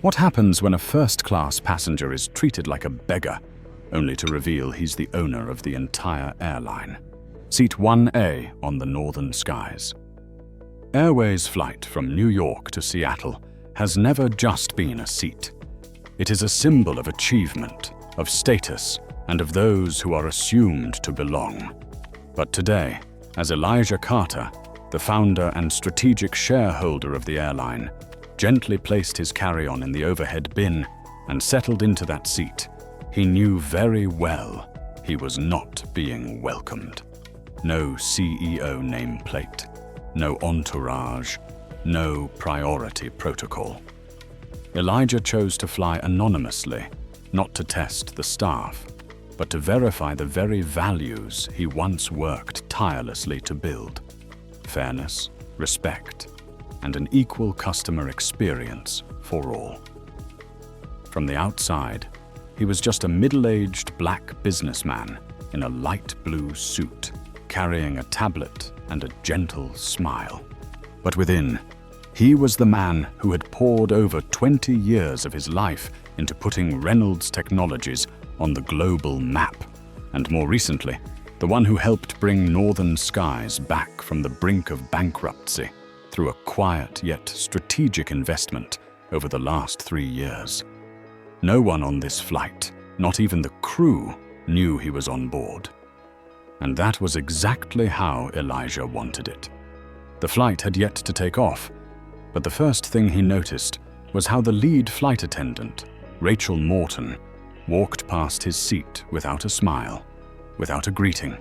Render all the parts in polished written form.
What happens when a first-class passenger is treated like a beggar, only to reveal he's the owner of the entire airline? Seat 1A on the Northern Skies. Airways' flight from New York to Seattle has never just been a seat. It is a symbol of achievement, of status, and of those who are assumed to belong. But today, as Elijah Carter, the founder and strategic shareholder of the airline, gently placed his carry-on in the overhead bin and settled into that seat, he knew very well he was not being welcomed. No CEO nameplate, no entourage, no priority protocol. Elijah chose to fly anonymously, not to test the staff, but to verify the very values he once worked tirelessly to build: fairness, respect, and an equal customer experience for all. From the outside, he was just a middle-aged black businessman in a light blue suit, carrying a tablet and a gentle smile. But within, he was the man who had poured over 20 years of his life into putting Reynolds Technologies on the global map, and more recently, the one who helped bring Northern Skies back from the brink of bankruptcy through a quiet yet strategic investment over the last 3 years. No one on this flight, not even the crew, knew he was on board. And that was exactly how Elijah wanted it. The flight had yet to take off, but the first thing he noticed was how the lead flight attendant, Rachel Morton, walked past his seat without a smile, without a greeting,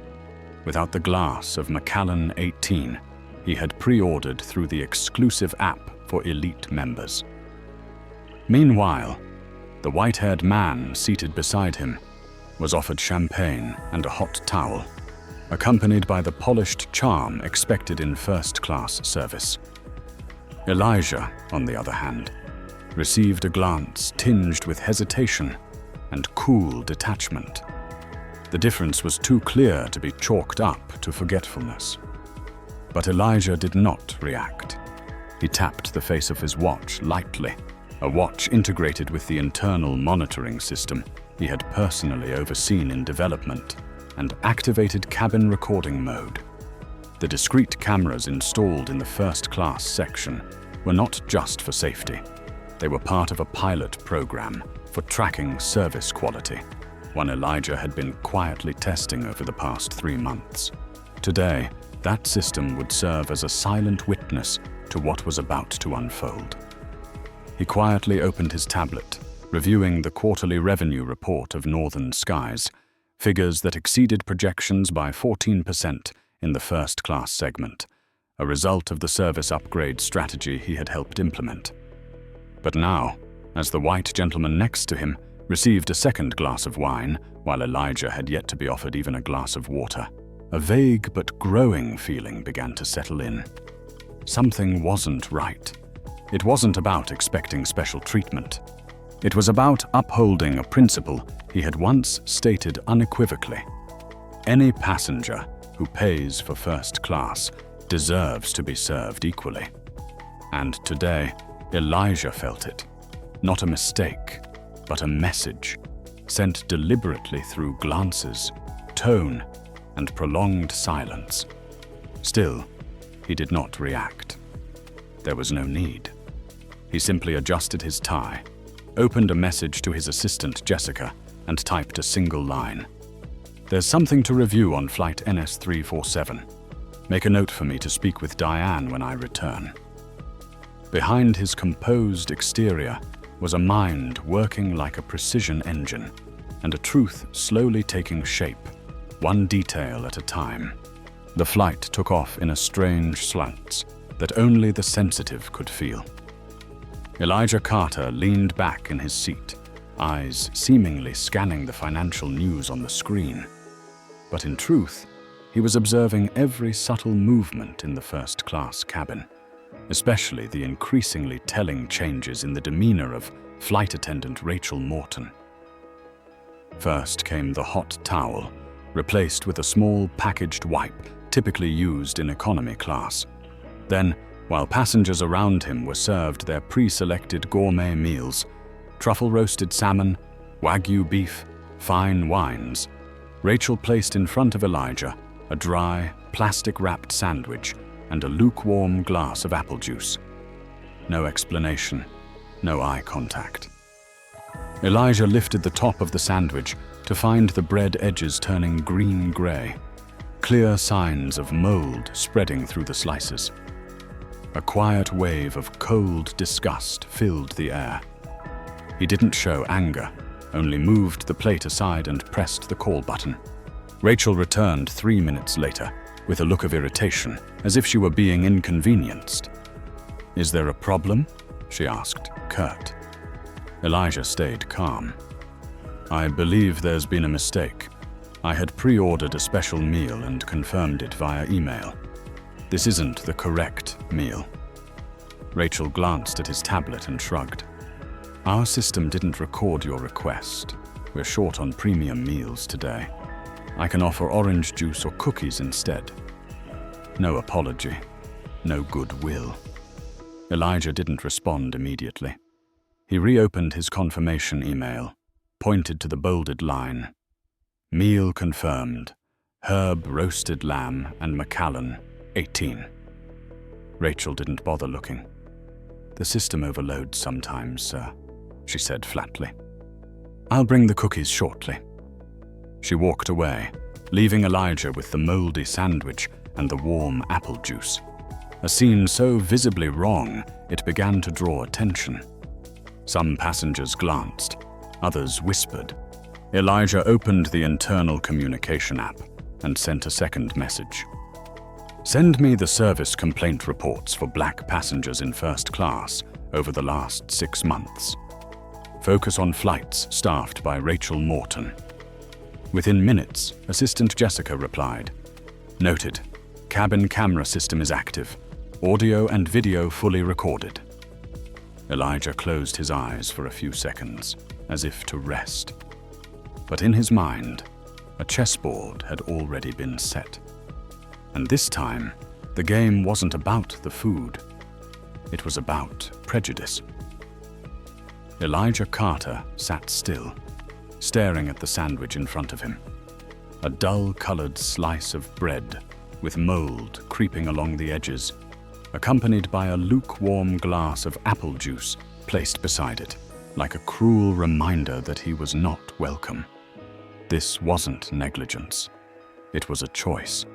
without the glass of Macallan 18 he had pre-ordered through the exclusive app for elite members. Meanwhile, the white-haired man seated beside him was offered champagne and a hot towel, accompanied by the polished charm expected in first-class service. Elijah, on the other hand, received a glance tinged with hesitation and cool detachment. The difference was too clear to be chalked up to forgetfulness. But Elijah did not react. He tapped the face of his watch lightly, a watch integrated with the internal monitoring system he had personally overseen in development, and activated cabin recording mode. The discrete cameras installed in the first-class section were not just for safety. They were part of a pilot program for tracking service quality, one Elijah had been quietly testing over the past 3 months. Today, that system would serve as a silent witness to what was about to unfold. He quietly opened his tablet, reviewing the quarterly revenue report of Northern Skies, figures that exceeded projections by 14% in the first-class segment, a result of the service upgrade strategy he had helped implement. But now, as the white gentleman next to him received a second glass of wine, while Elijah had yet to be offered even a glass of water, a vague but growing feeling began to settle in. Something wasn't right. It wasn't about expecting special treatment. It was about upholding a principle he had once stated unequivocally: any passenger who pays for first class deserves to be served equally. And today, Elijah felt it. Not a mistake, but a message, sent deliberately through glances, tone, and prolonged silence. Still, he did not react. There was no need. He simply adjusted his tie, opened a message to his assistant Jessica, and typed a single line. "There's something to review on flight NS347. Make a note for me to speak with Diane when I return." Behind his composed exterior was a mind working like a precision engine, and a truth slowly taking shape, one detail at a time. The flight took off in a strange slants that only the sensitive could feel. Elijah Carter leaned back in his seat, eyes seemingly scanning the financial news on the screen. But in truth, he was observing every subtle movement in the first-class cabin, especially the increasingly telling changes in the demeanor of flight attendant Rachel Morton. First came the hot towel, replaced with a small packaged wipe typically used in economy class. Then, while passengers around him were served their pre-selected gourmet meals: truffle-roasted salmon, wagyu beef, fine wines. Rachel placed in front of Elijah a dry, plastic-wrapped sandwich and a lukewarm glass of apple juice. No explanation, no eye contact. Elijah lifted the top of the sandwich to find the bread edges turning green-gray, clear signs of mold spreading through the slices. A quiet wave of cold disgust filled the air. He didn't show anger, only moved the plate aside and pressed the call button. Rachel returned 3 minutes later with a look of irritation, as if she were being inconvenienced. "Is there a problem?" she asked, curt. Elijah stayed calm. "I believe there's been a mistake. I had pre-ordered a special meal and confirmed it via email. This isn't the correct meal." Rachel glanced at his tablet and shrugged. "Our system didn't record your request. We're short on premium meals today. I can offer orange juice or cookies instead." No apology, no goodwill. Elijah didn't respond immediately. He reopened his confirmation email, pointed to the bolded line: "Meal confirmed. Herb roasted lamb and Macallan, 18. Rachel didn't bother looking. "The system overloads sometimes, sir," she said flatly. "I'll bring the cookies shortly." She walked away, leaving Elijah with the moldy sandwich and the warm apple juice. A scene so visibly wrong, it began to draw attention. Some passengers glanced, others whispered. Elijah opened the internal communication app and sent a second message. "Send me the service complaint reports for black passengers in first class over the last 6 months. Focus on flights staffed by Rachel Morton." Within minutes, Assistant Jessica replied, "Noted. Cabin camera system is active. Audio and video fully recorded." Elijah closed his eyes for a few seconds, as if to rest. But in his mind, a chessboard had already been set. And this time, the game wasn't about the food. It was about prejudice. Elijah Carter sat still, staring at the sandwich in front of him. A dull-colored slice of bread with mold creeping along the edges, accompanied by a lukewarm glass of apple juice placed beside it, like a cruel reminder that he was not welcome. This wasn't negligence. It was a choice.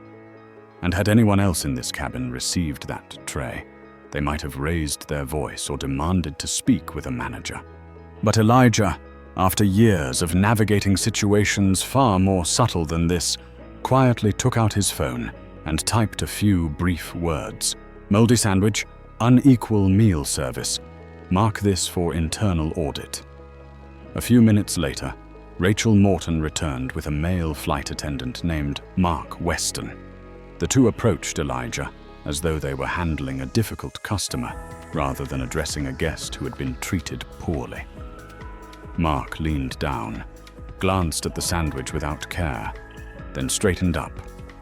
And had anyone else in this cabin received that tray, they might have raised their voice or demanded to speak with a manager. But Elijah, after years of navigating situations far more subtle than this, quietly took out his phone and typed a few brief words. "Moldy sandwich, unequal meal service. Mark this for internal audit." A few minutes later, Rachel Morton returned with a male flight attendant named Mark Weston. The two approached Elijah as though they were handling a difficult customer rather than addressing a guest who had been treated poorly. Mark leaned down, glanced at the sandwich without care, then straightened up,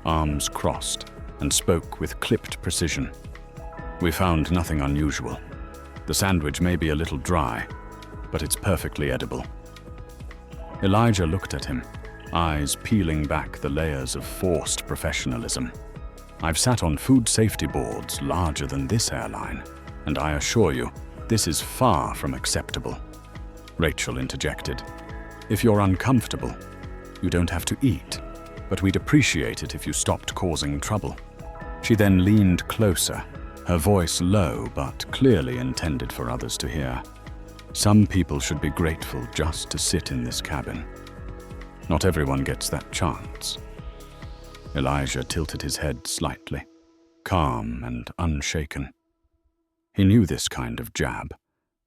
arms crossed, and spoke with clipped precision. "We found nothing unusual. The sandwich may be a little dry, but it's perfectly edible." Elijah looked at him, eyes peeling back the layers of forced professionalism. "I've sat on food safety boards larger than this airline, and I assure you, this is far from acceptable." Rachel interjected, "If you're uncomfortable, you don't have to eat, but we'd appreciate it if you stopped causing trouble." She then leaned closer, her voice low but clearly intended for others to hear. "Some people should be grateful just to sit in this cabin. Not everyone gets that chance." Elijah tilted his head slightly, calm and unshaken. He knew this kind of jab,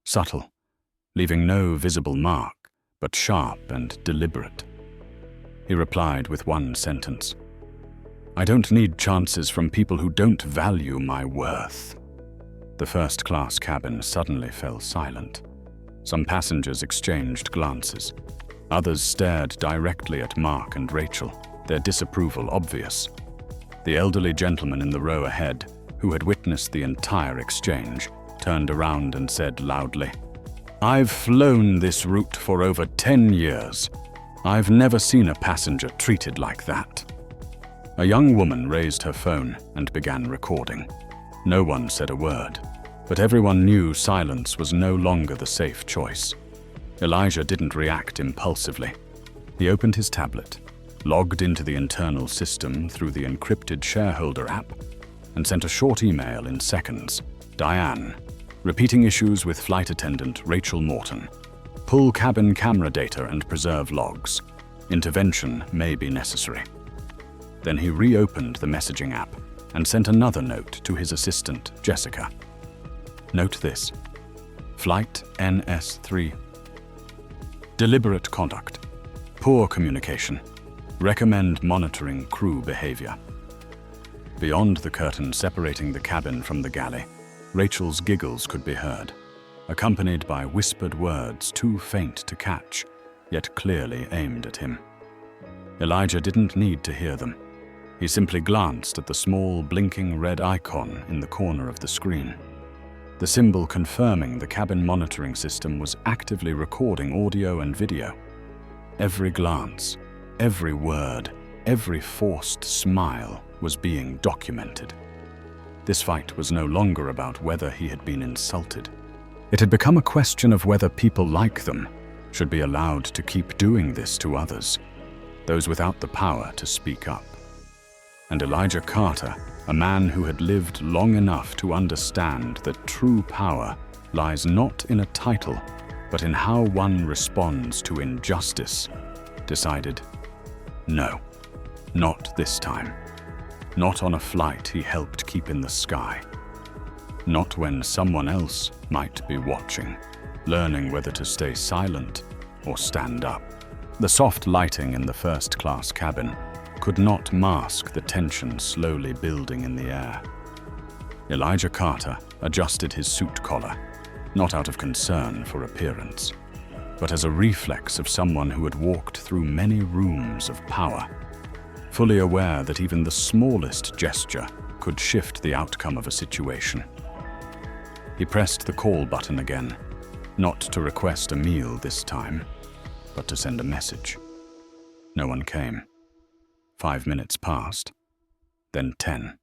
subtle, leaving no visible mark, but sharp and deliberate. He replied with one sentence, "I don't need chances from people who don't value my worth." The first-class cabin suddenly fell silent. Some passengers exchanged glances. Others stared directly at Mark and Rachel, their disapproval obvious. The elderly gentleman in the row ahead, who had witnessed the entire exchange, turned around and said loudly, "I've flown this route for over 10 years. I've never seen a passenger treated like that." A young woman raised her phone and began recording. No one said a word, but everyone knew silence was no longer the safe choice. Elijah didn't react impulsively. He opened his tablet, logged into the internal system through the encrypted shareholder app, and sent a short email in seconds. "Diane, repeating issues with flight attendant Rachel Morton. Pull cabin camera data and preserve logs. Intervention may be necessary." Then he reopened the messaging app and sent another note to his assistant, Jessica. "Note this. Flight NS3. Deliberate conduct. Poor communication. Recommend monitoring crew behavior." Beyond the curtain separating the cabin from the galley, Rachel's giggles could be heard, accompanied by whispered words too faint to catch, yet clearly aimed at him. Elijah didn't need to hear them. He simply glanced at the small, blinking red icon in the corner of the screen. The symbol confirming the cabin monitoring system was actively recording audio and video. Every glance, every word, every forced smile was being documented. This fight was no longer about whether he had been insulted. It had become a question of whether people like them should be allowed to keep doing this to others, those without the power to speak up. And Elijah Carter, a man who had lived long enough to understand that true power lies not in a title, but in how one responds to injustice, decided, no, not this time. Not on a flight he helped keep in the sky. Not when someone else might be watching, learning whether to stay silent or stand up. The soft lighting in the first-class cabin could not mask the tension slowly building in the air. Elijah Carter adjusted his suit collar, not out of concern for appearance, but as a reflex of someone who had walked through many rooms of power, fully aware that even the smallest gesture could shift the outcome of a situation. He pressed the call button again, not to request a meal this time, but to send a message. No one came. 5 minutes passed, then 10.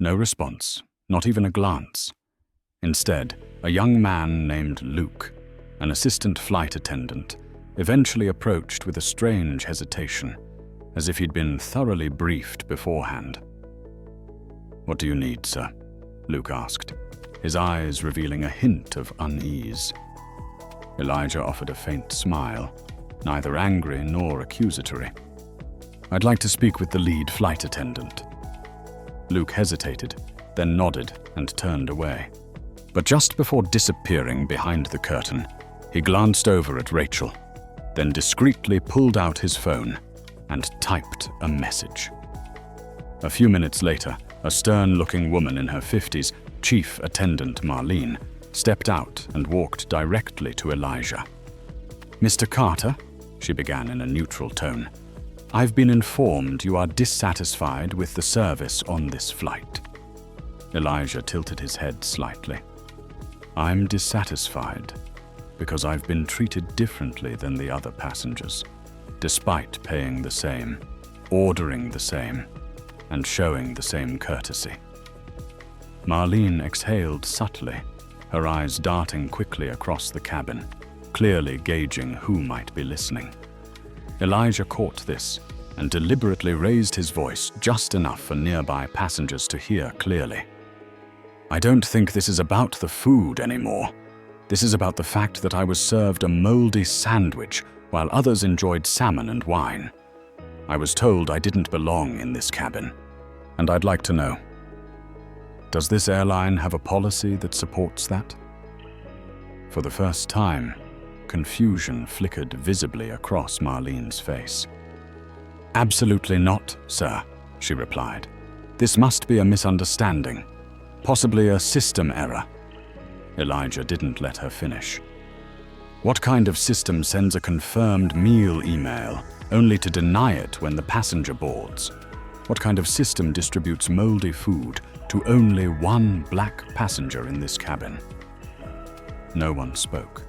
No response, not even a glance. Instead, a young man named Luke, an assistant flight attendant, eventually approached with a strange hesitation, as if he'd been thoroughly briefed beforehand. "What do you need, sir?" Luke asked, his eyes revealing a hint of unease. Elijah offered a faint smile, neither angry nor accusatory. "I'd like to speak with the lead flight attendant." Luke hesitated, then nodded and turned away. But just before disappearing behind the curtain, he glanced over at Rachel, then discreetly pulled out his phone and typed a message. A few minutes later, a stern-looking woman in her 50s, Chief Attendant Marlene, stepped out and walked directly to Elijah. "Mr. Carter," she began in a neutral tone, "I've been informed you are dissatisfied with the service on this flight." Elijah tilted his head slightly. "I'm dissatisfied because I've been treated differently than the other passengers, despite paying the same, ordering the same, and showing the same courtesy." Marlene exhaled subtly, her eyes darting quickly across the cabin, clearly gauging who might be listening. Elijah caught this and deliberately raised his voice just enough for nearby passengers to hear clearly. "I don't think this is about the food anymore. This is about the fact that I was served a moldy sandwich while others enjoyed salmon and wine. I was told I didn't belong in this cabin, and I'd like to know, does this airline have a policy that supports that?" For the first time, confusion flickered visibly across Marlene's face. "Absolutely not, sir," she replied. "This must be a misunderstanding, possibly a system error." Elijah didn't let her finish. "What kind of system sends a confirmed meal email only to deny it when the passenger boards? What kind of system distributes moldy food to only one black passenger in this cabin? No one spoke,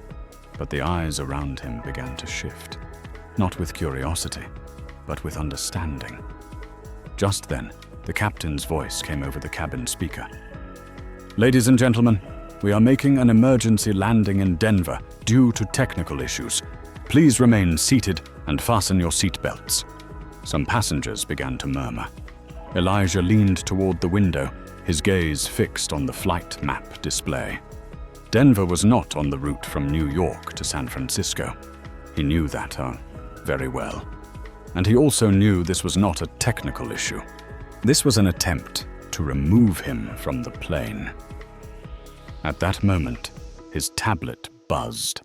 but the eyes around him began to shift, not with curiosity, but with understanding. Just then, the captain's voice came over the cabin speaker. "Ladies and gentlemen, we are making an emergency landing in Denver due to technical issues. Please remain seated and fasten your seatbelts." Some passengers began to murmur. Elijah leaned toward the window, his gaze fixed on the flight map display. Denver was not on the route from New York to San Francisco. He knew that very well. And he also knew this was not a technical issue. This was an attempt to remove him from the plane. At that moment, his tablet buzzed.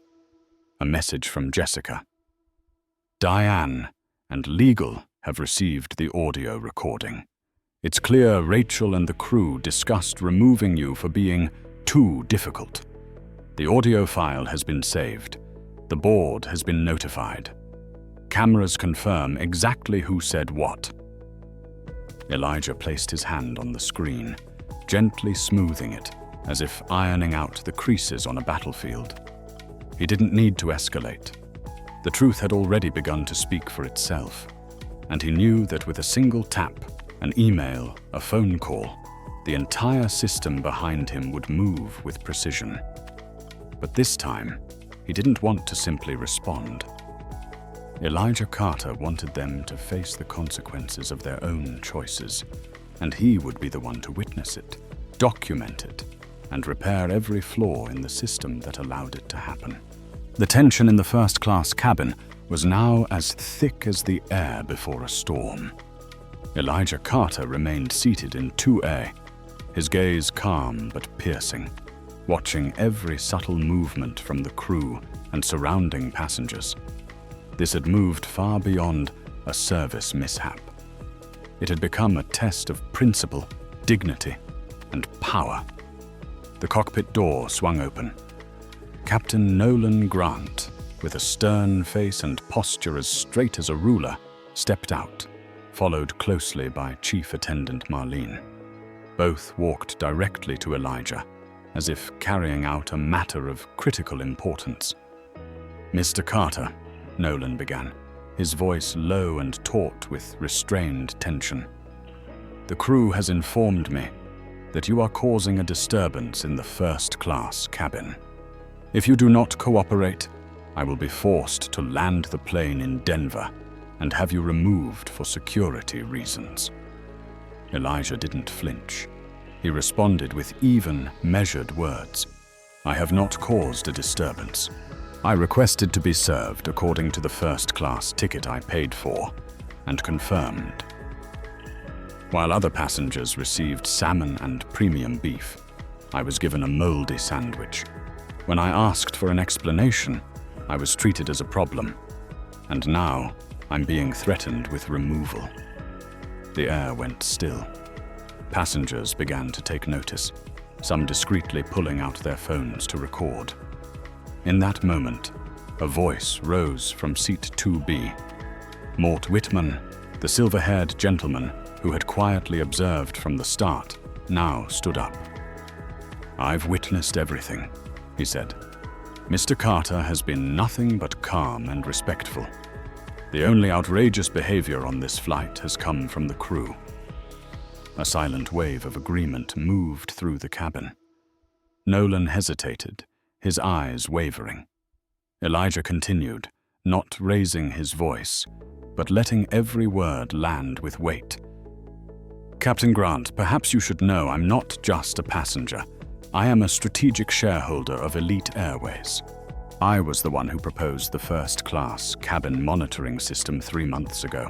A message from Jessica. "Diane and legal have received the audio recording. It's clear Rachel and the crew discussed removing you for being too difficult. The audio file has been saved. The board has been notified. Cameras confirm exactly who said what." Elijah placed his hand on the screen, gently smoothing it, as if ironing out the creases on a battlefield. He didn't need to escalate. The truth had already begun to speak for itself, and he knew that with a single tap, an email, a phone call, the entire system behind him would move with precision. But this time, he didn't want to simply respond. Elijah Carter wanted them to face the consequences of their own choices, and he would be the one to witness it, document it, and repair every flaw in the system that allowed it to happen. The tension in the first-class cabin was now as thick as the air before a storm. Elijah Carter remained seated in 2A, his gaze calm but piercing, watching every subtle movement from the crew and surrounding passengers. This had moved far beyond a service mishap. It had become a test of principle, dignity, and power. The cockpit door swung open. Captain Nolan Grant, with a stern face and posture as straight as a ruler, stepped out, followed closely by Chief Attendant Marlene. Both walked directly to Elijah, as if carrying out a matter of critical importance. "Mr. Carter," Nolan began, his voice low and taut with restrained tension. "The crew has informed me that you are causing a disturbance in the first-class cabin. If you do not cooperate, I will be forced to land the plane in Denver and have you removed for security reasons." Elijah didn't flinch. He responded with even, measured words. "I have not caused a disturbance. I requested to be served according to the first-class ticket I paid for and confirmed." While other passengers received salmon and premium beef, I was given a moldy sandwich. When I asked for an explanation, I was treated as a problem, and now I'm being threatened with removal. The air went still. Passengers began to take notice, some discreetly pulling out their phones to record. In that moment, a voice rose from seat 2B. Mort Whitman, the silver-haired gentleman who had quietly observed from the start, now stood up. "I've witnessed everything," he said. "Mr. Carter has been nothing but calm and respectful. The only outrageous behavior on this flight has come from the crew." A silent wave of agreement moved through the cabin. Nolan hesitated, his eyes wavering. Elijah continued, not raising his voice, but letting every word land with weight. "Captain Grant, perhaps you should know I'm not just a passenger. I am a strategic shareholder of Elite Airways. I was the one who proposed the first-class cabin monitoring system 3 months ago.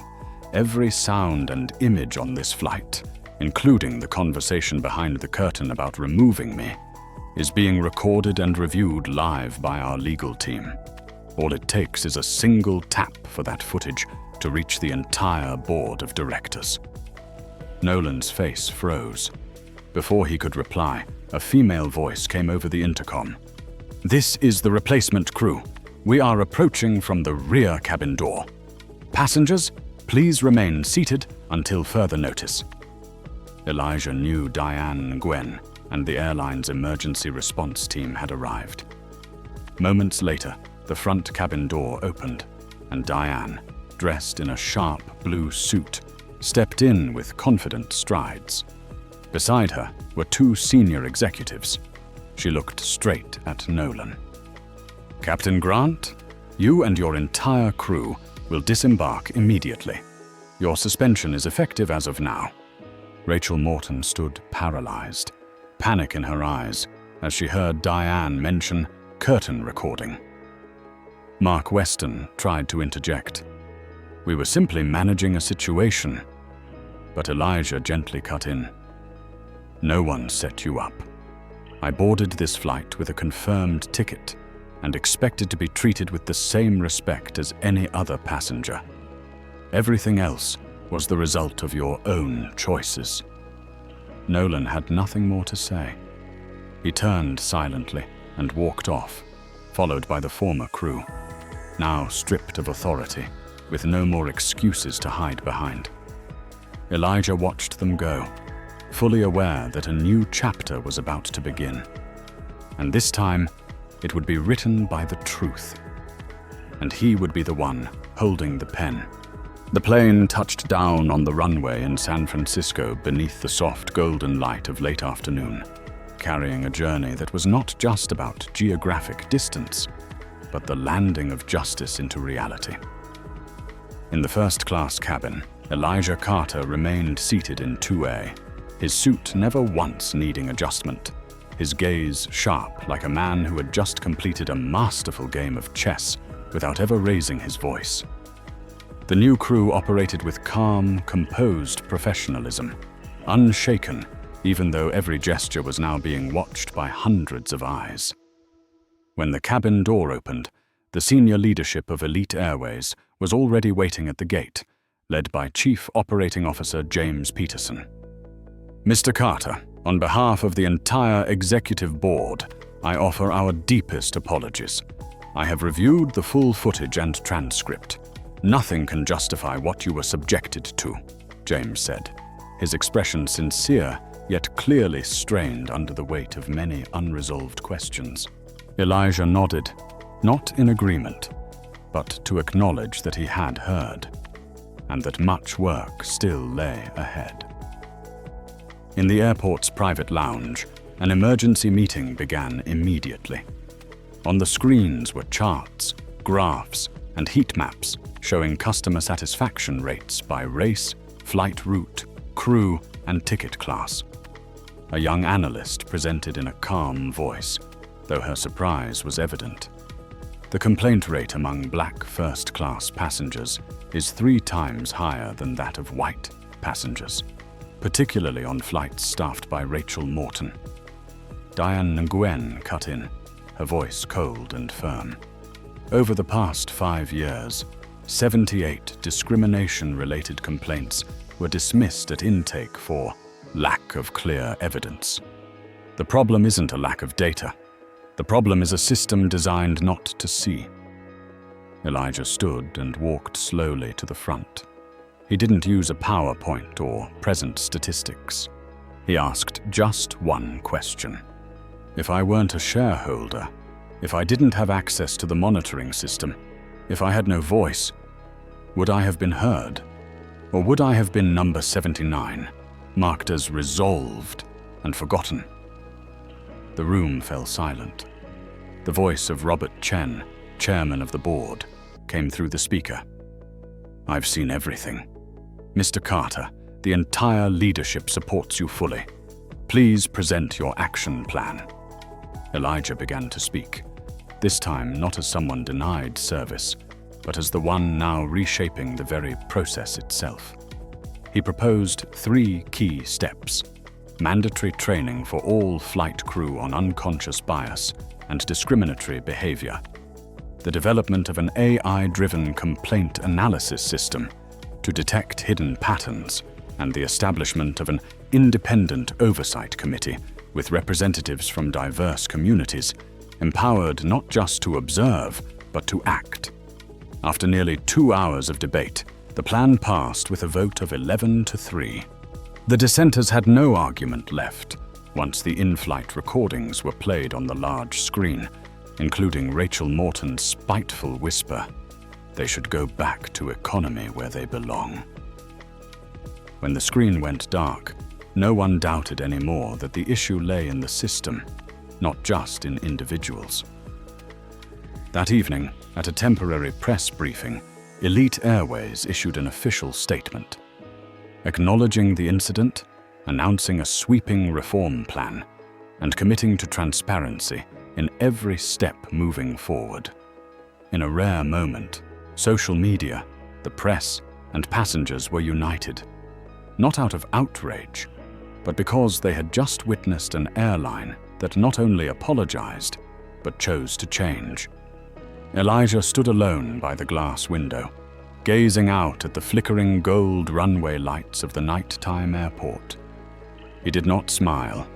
Every sound and image on this flight, including the conversation behind the curtain about removing me, is being recorded and reviewed live by our legal team. All it takes is a single tap for that footage to reach the entire board of directors." Nolan's face froze. Before he could reply, a female voice came over the intercom. "This is the replacement crew. We are approaching from the rear cabin door. Passengers, please remain seated until further notice. Elijah knew Diane Nguyen and the airline's emergency response team had arrived. Moments later, the front cabin door opened, and Diane, dressed in a sharp blue suit, stepped in with confident strides. Beside her were two senior executives. She looked straight at Nolan. "Captain Grant, you and your entire crew will disembark immediately. Your suspension is effective as of now." Rachel Morton stood paralyzed, panic in her eyes, as she heard Diane mention curtain recording. Mark Weston tried to interject. "We were simply managing a situation." But Elijah gently cut in. "No one set you up. I boarded this flight with a confirmed ticket and expected to be treated with the same respect as any other passenger. Everything else was the result of your own choices." Nolan had nothing more to say. He turned silently and walked off, followed by the former crew, now stripped of authority, with no more excuses to hide behind. Elijah watched them go, fully aware that a new chapter was about to begin. And this time, it would be written by the truth. And he would be the one holding the pen. The plane touched down on the runway in San Francisco beneath the soft golden light of late afternoon, carrying a journey that was not just about geographic distance, but the landing of justice into reality. In the first-class cabin, Elijah Carter remained seated in 2A, his suit never once needing adjustment, his gaze sharp like a man who had just completed a masterful game of chess without ever raising his voice. The new crew operated with calm, composed professionalism, unshaken even though every gesture was now being watched by hundreds of eyes. When the cabin door opened, the senior leadership of Elite Airways was already waiting at the gate, led by Chief Operating Officer James Peterson. "Mr. Carter, on behalf of the entire executive board, I offer our deepest apologies. I have reviewed the full footage and transcript. Nothing can justify what you were subjected to," James said, his expression sincere yet clearly strained under the weight of many unresolved questions. Elijah nodded, not in agreement, but to acknowledge that he had heard, and that much work still lay ahead. In the airport's private lounge, an emergency meeting began immediately. On the screens were charts, graphs, and heat maps showing customer satisfaction rates by race, flight route, crew, and ticket class. A young analyst presented in a calm voice, though her surprise was evident. The complaint rate among black first-class passengers is 3 times higher than that of white passengers, particularly on flights staffed by Rachel Morton. Diane Nguyen cut in, her voice cold and firm. Over the past 5 years, 78 discrimination-related complaints were dismissed at intake for lack of clear evidence. The problem isn't a lack of data. The problem is a system designed not to see. Elijah stood and walked slowly to the front. He didn't use a PowerPoint or present statistics. He asked just one question. If I weren't a shareholder, if I didn't have access to the monitoring system, if I had no voice, would I have been heard? Or would I have been number 79, marked as resolved and forgotten? The room fell silent. The voice of Robert Chen, chairman of the board, came through the speaker. "I've seen everything. Mr. Carter, the entire leadership supports you fully. Please present your action plan." Elijah began to speak, this time not as someone denied service, but as the one now reshaping the very process itself. He proposed 3 key steps: mandatory training for all flight crew on unconscious bias and discriminatory behavior, the development of an AI-driven complaint analysis system to detect hidden patterns, and the establishment of an independent oversight committee with representatives from diverse communities, empowered not just to observe, but to act. After nearly 2 hours of debate, The plan passed with a vote of 11-3. The dissenters had no argument left once the in-flight recordings were played on the large screen, including Rachel Morton's spiteful whisper, "They should go back to economy where they belong." When the screen went dark, no one doubted anymore that the issue lay in the system, not just in individuals. That evening, at a temporary press briefing, Elite Airways issued an official statement, acknowledging the incident, announcing a sweeping reform plan, and committing to transparency in every step moving forward. In a rare moment, social media, the press, and passengers were united, not out of outrage, but because they had just witnessed an airline that not only apologized, but chose to change. Elijah stood alone by the glass window, gazing out at the flickering gold runway lights of the nighttime airport. He did not smile,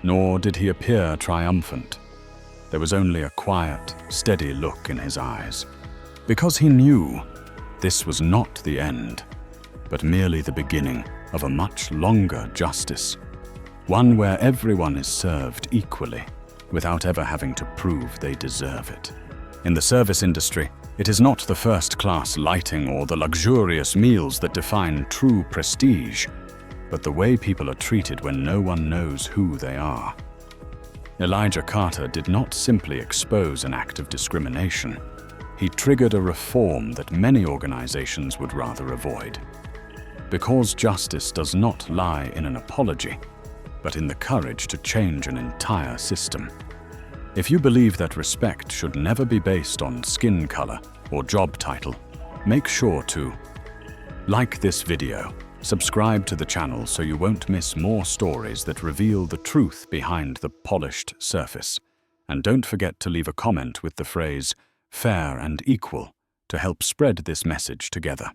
nor did he appear triumphant. There was only a quiet, steady look in his eyes, because he knew this was not the end, but merely the beginning of a much longer justice, one where everyone is served equally, without ever having to prove they deserve it. In the service industry, it is not the first-class lighting or the luxurious meals that define true prestige, but the way people are treated when no one knows who they are. Elijah Carter did not simply expose an act of discrimination. He triggered a reform that many organizations would rather avoid. Because justice does not lie in an apology, but in the courage to change an entire system. If you believe that respect should never be based on skin color or job title, make sure to like this video, subscribe to the channel so you won't miss more stories that reveal the truth behind the polished surface. And don't forget to leave a comment with the phrase "fair and equal" to help spread this message together.